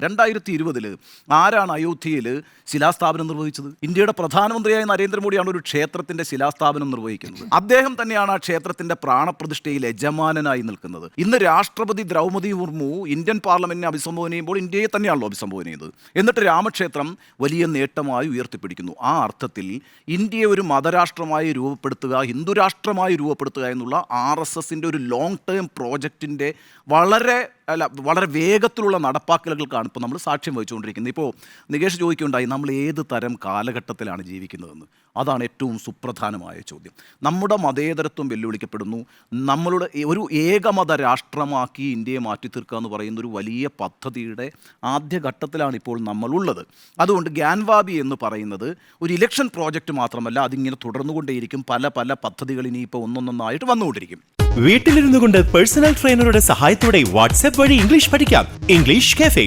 2020 ആരാണ് അയോധ്യയിൽ ശിലാസ്ഥാപനം നിർവഹിച്ചത്? ഇന്ത്യയുടെ പ്രധാനമന്ത്രിയായ നരേന്ദ്രമോദിയാണ് ഒരു ക്ഷേത്രത്തിന്റെ ശിലാസ്ഥാപനം നിർവഹിക്കുന്നത്. അദ്ദേഹം തന്നെയാണ് ആ ക്ഷേത്രത്തിന്റെ പ്രാണപ്രതിഷ്ഠയിൽ യജമാനനായി നിൽക്കുന്നത്. ഇന്ന് രാഷ്ട്രപതി ദ്രൗപദി മുർമു ഇന്ത്യൻ പാർലമെന്റിനെ അഭിസംബോധന ചെയ്യുമ്പോൾ ഇന്ത്യയെ തന്നെയാണല്ലോ അഭിസംബോധന ചെയ്തത്. എന്നിട്ട് രാമക്ഷേത്രം വലിയ നേട്ടമായി ഉയർത്തിപ്പിടിക്കുന്നു. ആ അർത്ഥത്തിൽ ഇന്ത്യയെ ഒരു മതരാഷ്ട്രമായി രൂപപ്പെടുത്തുക, ഹിന്ദുരാഷ്ട്രമായി രൂപപ്പെടുത്തുക എന്നുള്ള RSSന്റെ ഒരു ലോങ് ടേം പ്രോജക്റ്റിൻ്റെ വളരെ വേഗത്തിലുള്ള നടപ്പാക്കലുകൾക്കാണ് ഇപ്പോൾ നമ്മൾ സാക്ഷ്യം വഹിച്ചുകൊണ്ടിരിക്കുന്നത്. ഇപ്പോൾ നികേഷ് ചോദിക്കുകയുണ്ടായി, നമ്മൾ ഏത് തരം കാലഘട്ടത്തിലാണ് ജീവിക്കുന്നതെന്ന്. അതാണ് ഏറ്റവും സുപ്രധാനമായ ചോദ്യം. നമ്മുടെ മതേതരത്വം വെല്ലുവിളിക്കപ്പെടുന്നു. നമ്മളുടെ ഒരു ഏകമത രാഷ്ട്രമാക്കി ഇന്ത്യയെ മാറ്റി തീർക്കുക എന്ന് പറയുന്ന ഒരു വലിയ പദ്ധതിയുടെ ആദ്യഘട്ടത്തിലാണ് ഇപ്പോൾ നമ്മളുള്ളത്. അതുകൊണ്ട് ഗ്യാൻവാബി എന്ന് പറയുന്നത് ഒരു ഇലക്ഷൻ പ്രോജക്റ്റ് മാത്രമല്ല, അതിങ്ങനെ തുടർന്നുകൊണ്ടേയിരിക്കും. പല പദ്ധതികൾ ഇനിയിപ്പോൾ ഒന്നൊന്നായിട്ട് വന്നുകൊണ്ടിരിക്കും. വീട്ടിലിരുന്നു കൊണ്ട് പേഴ്സണൽ ട്രെയിനറുടെ സഹായത്തോടെ വാട്സ്ആപ്പ് വഴി ഇംഗ്ലീഷ് പഠിക്കാം. English cafe.